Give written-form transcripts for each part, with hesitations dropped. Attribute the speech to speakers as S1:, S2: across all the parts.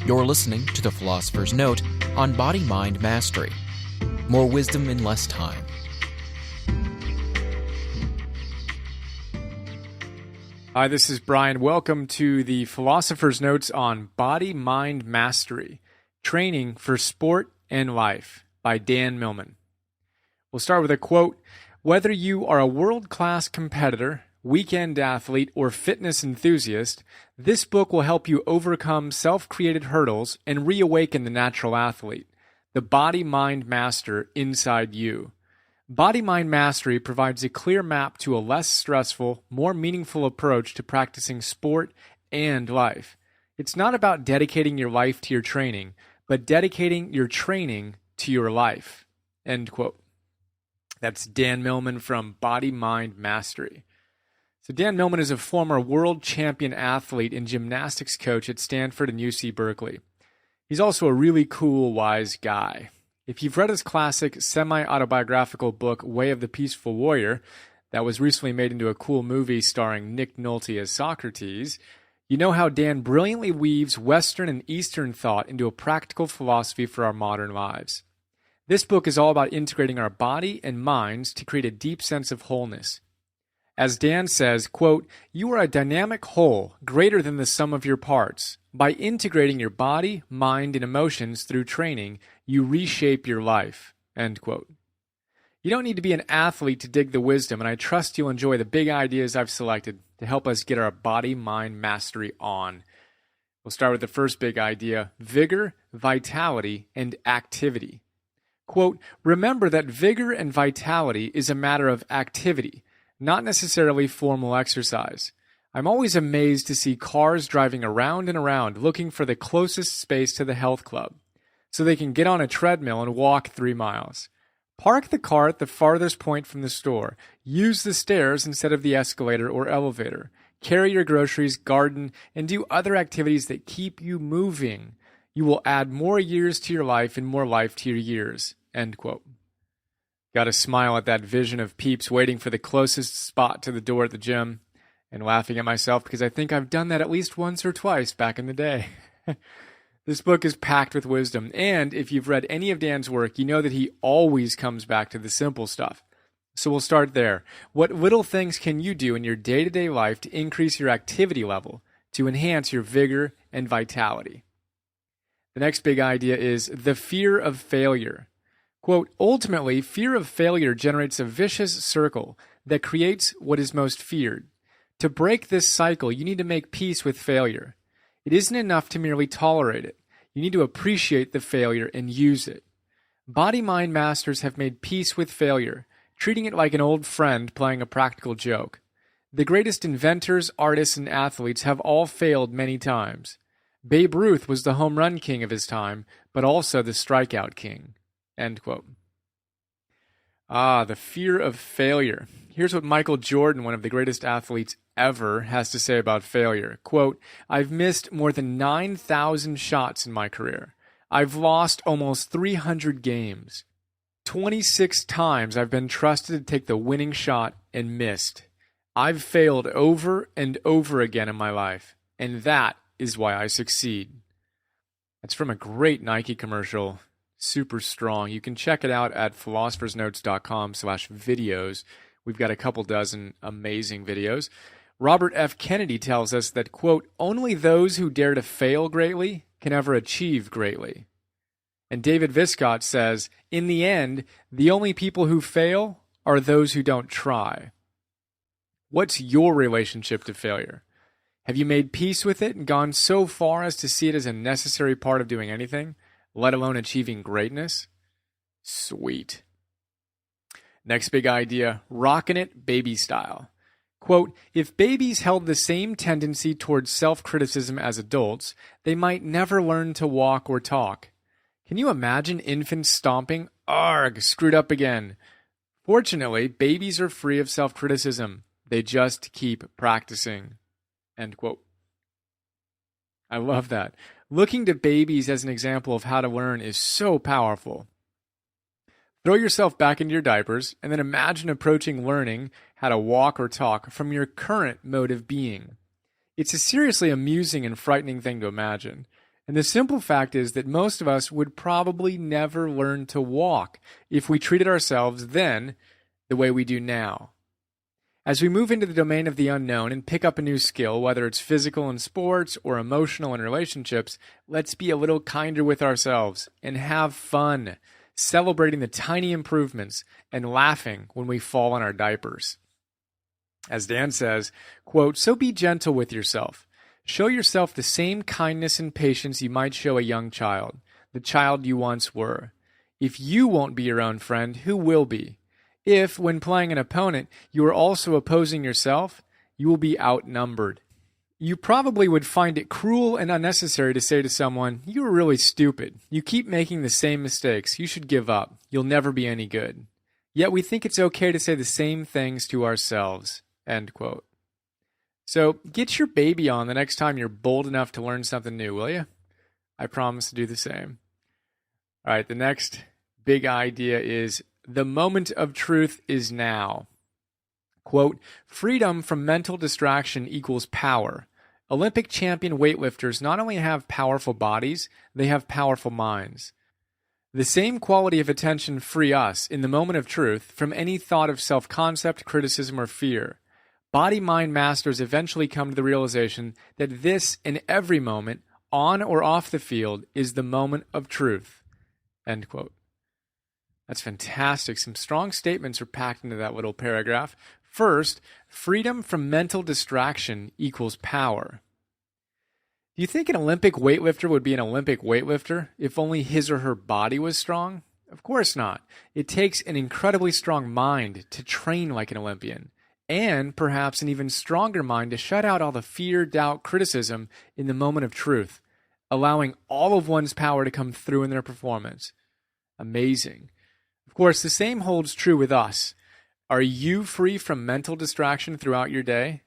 S1: You're listening to The Philosopher's Note on Body-Mind Mastery. More wisdom in less time.
S2: Hi, this is Brian. Welcome to the Philosopher's Notes on Body-Mind Mastery, Training for Sport and Life by Dan Millman. We'll start with a quote. Whether you are a world-class competitor, weekend athlete, or fitness enthusiast, this book will help you overcome self-created hurdles and reawaken the natural athlete, the body-mind master inside you. Body-Mind Mastery provides a clear map to a less stressful, more meaningful approach to practicing sport and life. It's not about dedicating your life to your training, but dedicating your training to your life. End quote. That's Dan Millman from Body-Mind Mastery. So Dan Millman is a former world champion athlete and gymnastics coach at Stanford and UC Berkeley. He's also a really cool, wise guy. If you've read his classic semi-autobiographical book, Way of the Peaceful Warrior, that was recently made into a cool movie starring Nick Nolte as Socrates, you know how Dan brilliantly weaves Western and Eastern thought into a practical philosophy for our modern lives. This book is all about integrating our body and minds to create a deep sense of wholeness. As Dan says, quote, "You are a dynamic whole greater than the sum of your parts. By integrating your body, mind, and emotions through training, you reshape your life." End quote. You don't need to be an athlete to dig the wisdom, and I trust you'll enjoy the big ideas I've selected to help us get our body-mind mastery on. We'll start with the first big idea, vigor, vitality, and activity. Quote, "Remember that vigor and vitality is a matter of activity, not necessarily formal exercise. I'm always amazed to see cars driving around and around looking for the closest space to the health club so they can get on a treadmill and walk 3 miles. Park the car at the farthest point from the store. Use the stairs instead of the escalator or elevator. Carry your groceries, garden, and do other activities that keep you moving. You will add more years to your life and more life to your years." End quote. Got to smile at that vision of peeps waiting for the closest spot to the door at the gym and laughing at myself because I think I've done that at least once or twice back in the day. This book is packed with wisdom, and if you've read any of Dan's work, you know that he always comes back to the simple stuff. So we'll start there. What little things can you do in your day-to-day life to increase your activity level, to enhance your vigor and vitality? The next big idea is the fear of failure. Quote, "Ultimately, fear of failure generates a vicious circle that creates what is most feared. To break this cycle, you need to make peace with failure. It isn't enough to merely tolerate it. You need to appreciate the failure and use it. Body-mind masters have made peace with failure, treating it like an old friend playing a practical joke. The greatest inventors, artists, and athletes have all failed many times. Babe Ruth was the home run king of his time, but also the strikeout king." End quote. The fear of failure. Here's what Michael Jordan, one of the greatest athletes ever, has to say about failure. Quote, "I've missed more than 9,000 shots in my career. I've lost almost 300 games. 26 times I've been trusted to take the winning shot and missed. I've failed over and over again in my life, and that is why I succeed." That's from a great Nike commercial. Super strong. You can check it out at philosophersnotes.com/videos. We've got a couple dozen amazing videos. Robert F. Kennedy tells us that, quote, "Only those who dare to fail greatly can ever achieve greatly." And David Viscott says, "In the end, the only people who fail are those who don't try." What's your relationship to failure? Have you made peace with it and gone so far as to see it as a necessary part of doing anything, let alone achieving greatness? Sweet. Next big idea, rockin' it baby style. Quote, "If babies held the same tendency towards self-criticism as adults, they might never learn to walk or talk. Can you imagine infants stomping, 'Arg, screwed up again'? Fortunately, babies are free of self-criticism. They just keep practicing." End quote. I love that. Looking to babies as an example of how to learn is so powerful. Throw yourself back into your diapers and then imagine approaching learning how to walk or talk from your current mode of being. It's a seriously amusing and frightening thing to imagine. And the simple fact is that most of us would probably never learn to walk if we treated ourselves then the way we do now. As we move into the domain of the unknown and pick up a new skill, whether it's physical in sports or emotional in relationships, let's be a little kinder with ourselves and have fun, celebrating the tiny improvements and laughing when we fall on our diapers. As Dan says, quote, "So be gentle with yourself. Show yourself the same kindness and patience you might show a young child, the child you once were. If you won't be your own friend, who will be? If, when playing an opponent, you are also opposing yourself, you will be outnumbered. You probably would find it cruel and unnecessary to say to someone, 'You are really stupid. You keep making the same mistakes. You should give up. You'll never be any good.' Yet we think it's okay to say the same things to ourselves." End quote. So get your baby on the next time you're bold enough to learn something new, will you? I promise to do the same. All right, the next big idea is the moment of truth is now. Quote, "Freedom from mental distraction equals power. Olympic champion weightlifters not only have powerful bodies, they have powerful minds. The same quality of attention free us, in the moment of truth, from any thought of self-concept, criticism, or fear. Body-mind masters eventually come to the realization that this, in every moment, on or off the field, is the moment of truth." End quote. That's fantastic. Some strong statements are packed into that little paragraph. First, freedom from mental distraction equals power. Do you think an Olympic weightlifter would be an Olympic weightlifter if only his or her body was strong? Of course not. It takes an incredibly strong mind to train like an Olympian, and perhaps an even stronger mind to shut out all the fear, doubt, criticism in the moment of truth, allowing all of one's power to come through in their performance. Amazing. Of course, the same holds true with us. Are you free from mental distraction throughout your day?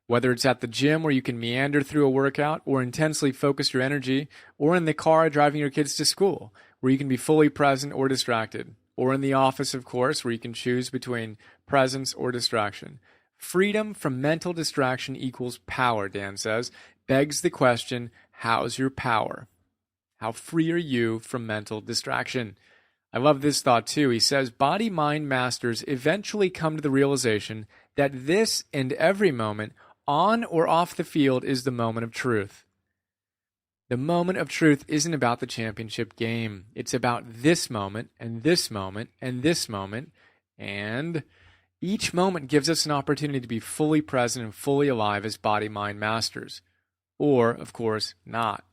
S2: Whether it's at the gym where you can meander through a workout or intensely focus your energy, or in the car driving your kids to school, where you can be fully present or distracted, or in the office, of course, where you can choose between presence or distraction. Freedom from mental distraction equals power, Dan says, begs the question, how's your power? How free are you from mental distraction? I love this thought too. He says, body-mind masters eventually come to the realization that this and every moment, on or off the field, is the moment of truth. The moment of truth isn't about the championship game. It's about this moment, and this moment, and this moment, and each moment gives us an opportunity to be fully present and fully alive as body-mind masters. Or, of course, not.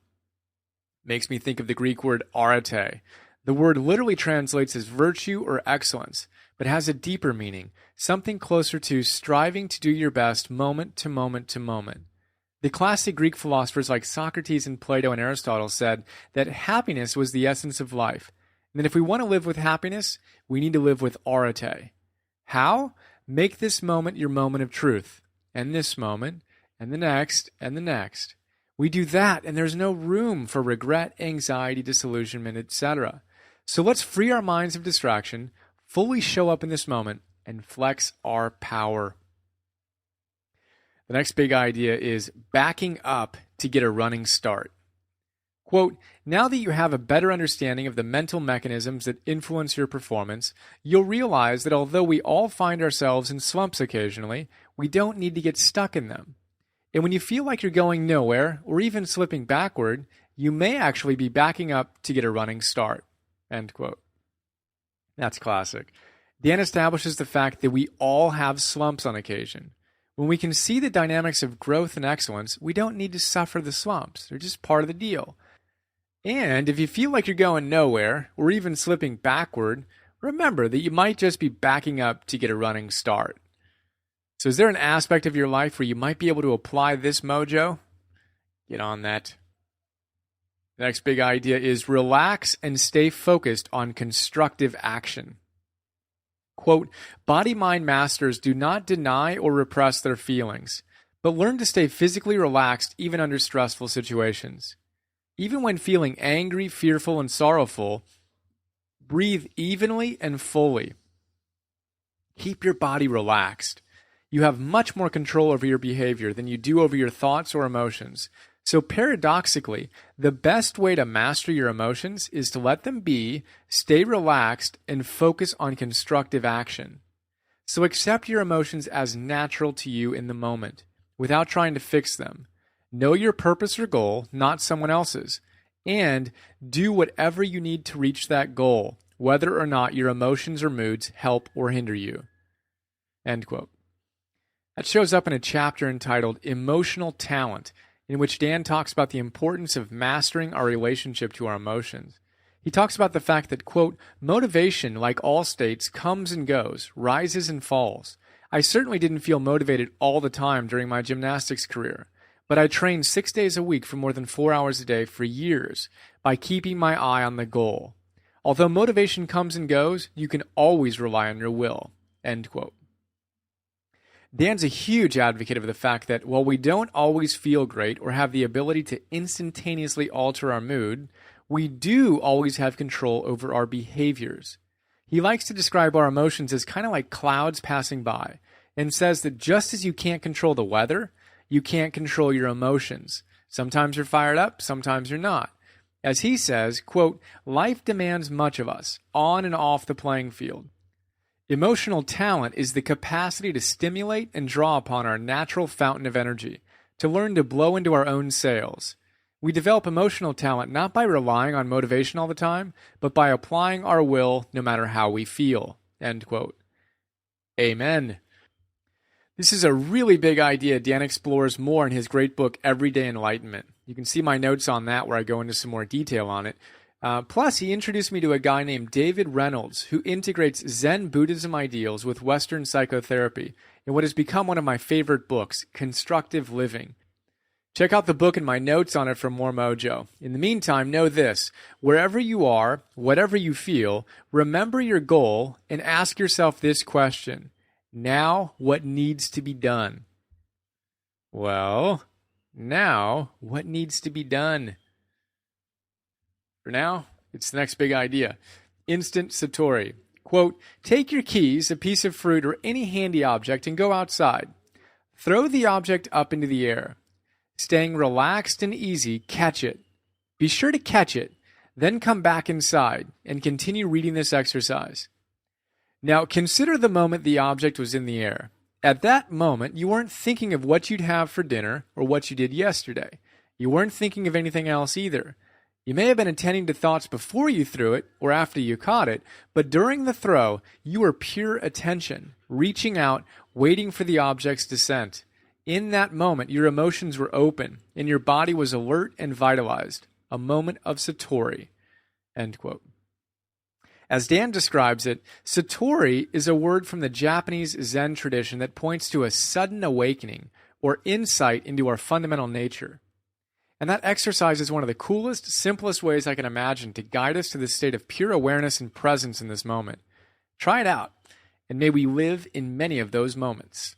S2: Makes me think of the Greek word arete. The word literally translates as virtue or excellence, but has a deeper meaning, something closer to striving to do your best moment to moment to moment. The classic Greek philosophers like Socrates and Plato and Aristotle said that happiness was the essence of life, and that if we want to live with happiness, we need to live with arete. How? Make this moment your moment of truth, and this moment, and the next, and the next. We do that, and there's no room for regret, anxiety, disillusionment, etc. So let's free our minds of distraction, fully show up in this moment, and flex our power. The next big idea is backing up to get a running start. Quote, now that you have a better understanding of the mental mechanisms that influence your performance, you'll realize that although we all find ourselves in slumps occasionally, we don't need to get stuck in them. And when you feel like you're going nowhere, or even slipping backward, you may actually be backing up to get a running start. End quote. That's classic. Dan establishes the fact that we all have slumps on occasion. When we can see the dynamics of growth and excellence, we don't need to suffer the slumps. They're just part of the deal. And if you feel like you're going nowhere, or even slipping backward, remember that you might just be backing up to get a running start. So is there an aspect of your life where you might be able to apply this mojo? Get on that. The next big idea is relax and stay focused on constructive action. Quote, body-mind masters do not deny or repress their feelings, but learn to stay physically relaxed even under stressful situations. Even when feeling angry, fearful, and sorrowful, breathe evenly and fully. Keep your body relaxed. You have much more control over your behavior than you do over your thoughts or emotions. So paradoxically, the best way to master your emotions is to let them be, stay relaxed, and focus on constructive action. So accept your emotions as natural to you in the moment, without trying to fix them. Know your purpose or goal, not someone else's, and do whatever you need to reach that goal, whether or not your emotions or moods help or hinder you. End quote. That shows up in a chapter entitled Emotional Talent, in which Dan talks about the importance of mastering our relationship to our emotions. He talks about the fact that, quote, motivation, like all states, comes and goes, rises and falls. I certainly didn't feel motivated all the time during my gymnastics career, but I trained 6 days a week for more than 4 hours a day for years by keeping my eye on the goal. Although motivation comes and goes, you can always rely on your will, end quote. Dan's a huge advocate of the fact that while we don't always feel great or have the ability to instantaneously alter our mood, we do always have control over our behaviors. He likes to describe our emotions as kind of like clouds passing by, and says that just as you can't control the weather, you can't control your emotions. Sometimes you're fired up, sometimes you're not. As he says, quote, life demands much of us, on and off the playing field. Emotional talent is the capacity to stimulate and draw upon our natural fountain of energy, to learn to blow into our own sails. We develop emotional talent not by relying on motivation all the time, but by applying our will no matter how we feel. End quote. Amen. This is a really big idea Dan explores more in his great book, Everyday Enlightenment. You can see my notes on that where I go into some more detail on it. Plus, he introduced me to a guy named David Reynolds, who integrates Zen Buddhism ideals with Western psychotherapy in what has become one of my favorite books, Constructive Living. Check out the book and my notes on it for more mojo. In the meantime, know this: wherever you are, whatever you feel, remember your goal and ask yourself this question: now, what needs to be done? Well, now, what needs to be done? For now, it's the next big idea. Instant Satori. Quote, take your keys, a piece of fruit, or any handy object and go outside. Throw the object up into the air. Staying relaxed and easy, catch it. Be sure to catch it, then come back inside and continue reading this exercise. Now, consider the moment the object was in the air. At that moment, you weren't thinking of what you'd have for dinner or what you did yesterday. You weren't thinking of anything else either. You may have been attending to thoughts before you threw it or after you caught it, but during the throw, you were pure attention, reaching out, waiting for the object's descent. In that moment, your emotions were open, and your body was alert and vitalized. A moment of Satori. End quote. As Dan describes it, Satori is a word from the Japanese Zen tradition that points to a sudden awakening or insight into our fundamental nature. And that exercise is one of the coolest, simplest ways I can imagine to guide us to this state of pure awareness and presence in this moment. Try it out, and may we live in many of those moments.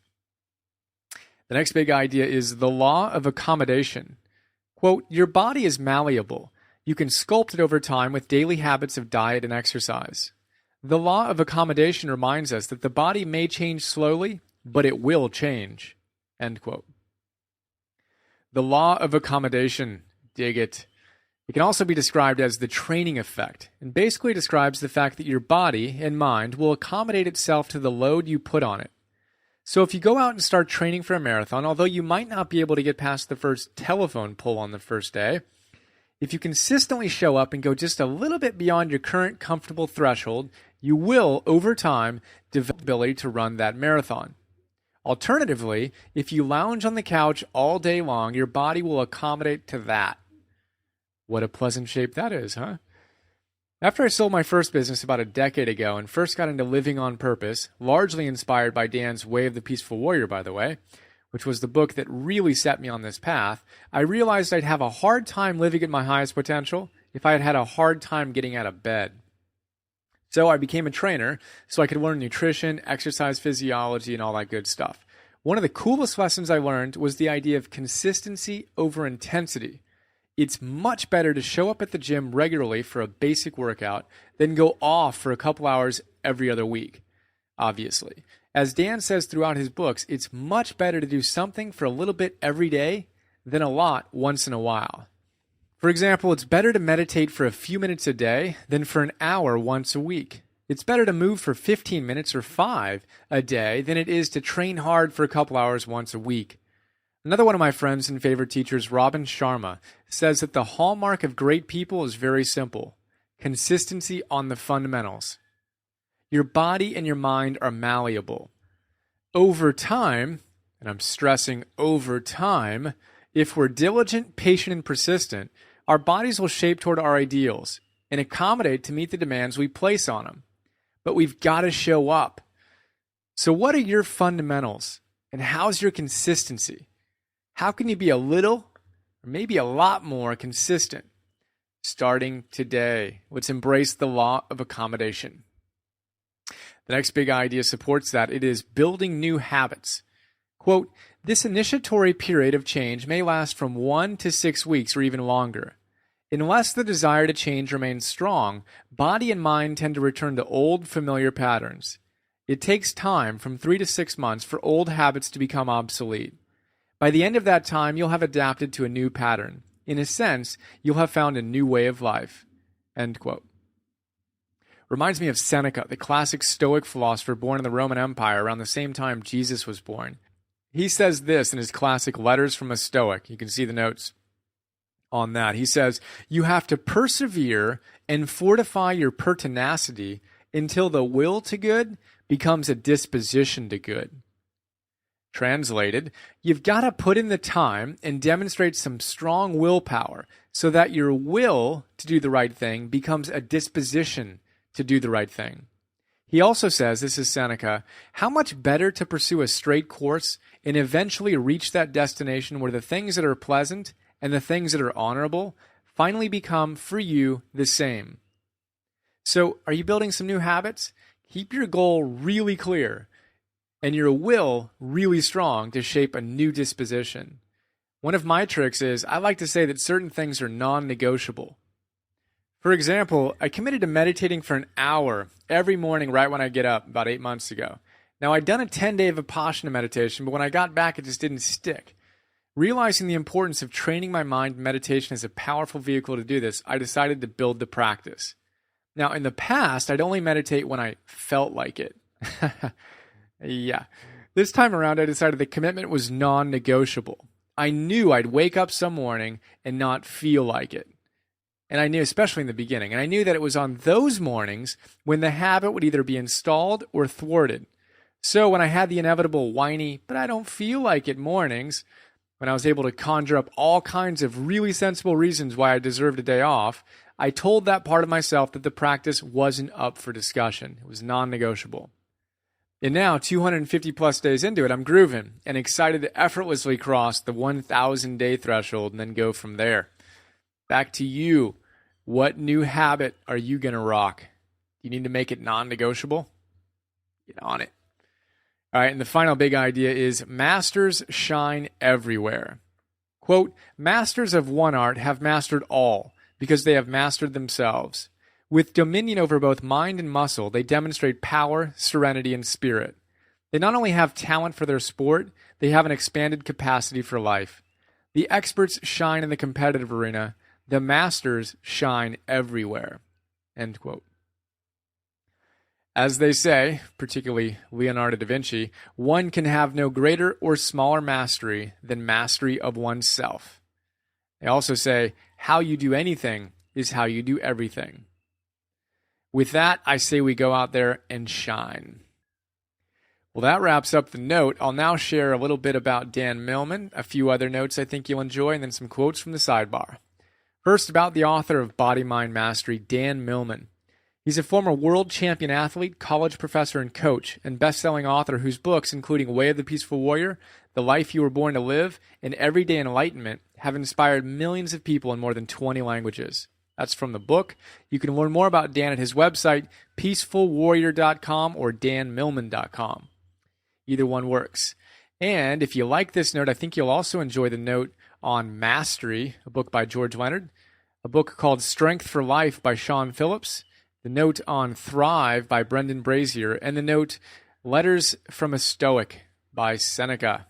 S2: The next big idea is the law of accommodation. Quote, your body is malleable. You can sculpt it over time with daily habits of diet and exercise. The law of accommodation reminds us that the body may change slowly, but it will change. End quote. The law of accommodation, dig it. It can also be described as the training effect, and basically describes the fact that your body and mind will accommodate itself to the load you put on it. So if you go out and start training for a marathon, although you might not be able to get past the first telephone pole on the first day, if you consistently show up and go just a little bit beyond your current comfortable threshold, you will, over time, develop the ability to run that marathon. Alternatively, if you lounge on the couch all day long, your body will accommodate to that. What a pleasant shape that is, huh? After I sold my first business about a decade ago and first got into living on purpose, largely inspired by Dan's Way of the Peaceful Warrior, by the way, which was the book that really set me on this path, I realized I'd have a hard time living at my highest potential if I had had a hard time getting out of bed. So I became a trainer so I could learn nutrition, exercise physiology, and all that good stuff. One of the coolest lessons I learned was the idea of consistency over intensity. It's much better to show up at the gym regularly for a basic workout than go off for a couple hours every other week, obviously. As Dan says throughout his books, it's much better to do something for a little bit every day than a lot once in a while. For example, it's better to meditate for a few minutes a day than for an hour once a week. It's better to move for 15 minutes or 5 a day than it is to train hard for a couple hours once a week. Another one of my friends and favorite teachers, Robin Sharma, says that the hallmark of great people is very simple: consistency on the fundamentals. Your body and your mind are malleable. Over time, and I'm stressing over time, if we're diligent, patient, and persistent, our bodies will shape toward our ideals and accommodate to meet the demands we place on them. But we've got to show up. So what are your fundamentals? And how's your consistency? How can you be a little or maybe a lot more consistent? Starting today, let's embrace the law of accommodation. The next big idea supports that. It is building new habits. Quote, this initiatory period of change may last from 1 to 6 weeks or even longer. Unless the desire to change remains strong, body and mind tend to return to old, familiar patterns. It takes time, from 3 to 6 months, for old habits to become obsolete. By the end of that time, you'll have adapted to a new pattern. In a sense, you'll have found a new way of life. End quote. Reminds me of Seneca, the classic Stoic philosopher born in the Roman Empire around the same time Jesus was born. He says this in his classic Letters from a Stoic. You can see the notes on that. He says, you have to persevere and fortify your pertinacity until the will to good becomes a disposition to good. Translated, you've got to put in the time and demonstrate some strong willpower so that your will to do the right thing becomes a disposition to do the right thing. He also says, this is Seneca, how much better to pursue a straight course and eventually reach that destination where the things that are pleasant and the things that are honorable finally become for you the same. So, are you building some new habits? Keep your goal really clear and your will really strong to shape a new disposition. One of my tricks is I like to say that certain things are non-negotiable. For example, I committed to meditating for an hour every morning right when I get up about 8 months ago. Now, I'd done a 10-day Vipassana meditation, but when I got back, it just didn't stick. Realizing the importance of training my mind, meditation is a powerful vehicle to do this, I decided to build the practice. Now, in the past, I'd only meditate when I felt like it. Yeah. This time around, I decided the commitment was non-negotiable. I knew I'd wake up some morning and not feel like it. And I knew, especially in the beginning, and I knew that it was on those mornings when the habit would either be installed or thwarted. So when I had the inevitable whiny, but I don't feel like it mornings, when I was able to conjure up all kinds of really sensible reasons why I deserved a day off, I told that part of myself that the practice wasn't up for discussion. It was non-negotiable. And now, 250 plus days into it, I'm grooving and excited to effortlessly cross the 1,000 day threshold and then go from there. Back to you. What new habit are you going to rock? You need to make it non-negotiable? Get on it. All right, and the final big idea is masters shine everywhere. Quote, masters of one art have mastered all because they have mastered themselves. With dominion over both mind and muscle, they demonstrate power, serenity, and spirit. They not only have talent for their sport, they have an expanded capacity for life. The experts shine in the competitive arena. The masters shine everywhere. End quote. As they say, particularly Leonardo da Vinci, one can have no greater or smaller mastery than mastery of oneself. They also say, how you do anything is how you do everything. With that, I say we go out there and shine. Well, that wraps up the note. I'll now share a little bit about Dan Millman, a few other notes I think you'll enjoy, and then some quotes from the sidebar. First, about the author of Body, Mind, Mastery, Dan Millman. He's a former world champion athlete, college professor, and coach, and best-selling author whose books, including Way of the Peaceful Warrior, The Life You Were Born to Live, and Everyday Enlightenment, have inspired millions of people in more than 20 languages. That's from the book. You can learn more about Dan at his website, peacefulwarrior.com or danmillman.com. Either one works. And if you like this note, I think you'll also enjoy the note on Mastery, a book by George Leonard, a book called Strength for Life by Sean Phillips, the note on Thrive by Brendan Brazier, and the note Letters from a Stoic by Seneca.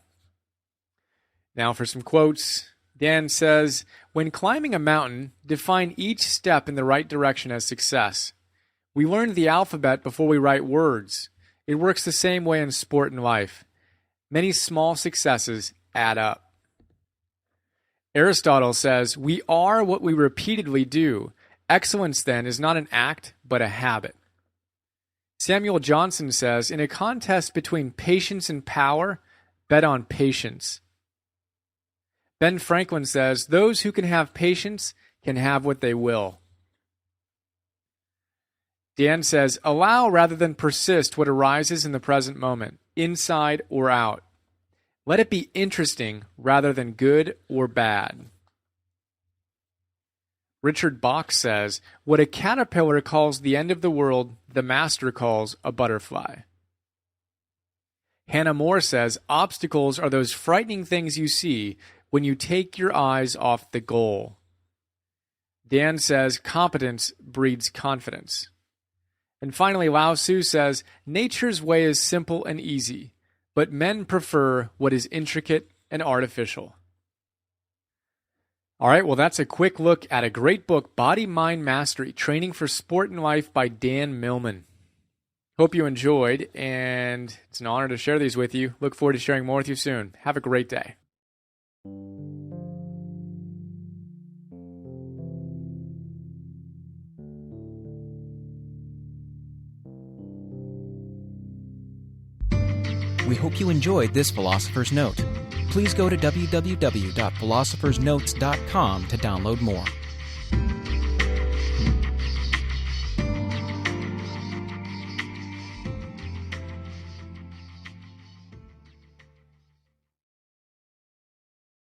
S2: Now for some quotes Dan says, when climbing a mountain, define each step in the right direction as success. We learned the alphabet before we write words. It works the same way in sport and life. Many small successes add up. Aristotle says, we are what we repeatedly do. Excellence, then, is not an act, but a habit. Samuel Johnson says, in a contest between patience and power, bet on patience. Ben Franklin says, those who can have patience can have what they will. Dan says, allow rather than persist what arises in the present moment, inside or out. Let it be interesting rather than good or bad. Richard Bach says, what a caterpillar calls the end of the world, the master calls a butterfly. Hannah More says, obstacles are those frightening things you see when you take your eyes off the goal. Dan says, competence breeds confidence. And finally, Lao Tzu says, nature's way is simple and easy, but men prefer what is intricate and artificial. All right, well, that's a quick look at a great book, Body, Mind, Mastery, Training for Sport and Life by Dan Millman. Hope you enjoyed, and it's an honor to share these with you. Look forward to sharing more with you soon. Have a great day.
S1: We hope you enjoyed this Philosopher's Note. Please go to www.philosophersnotes.com to download more.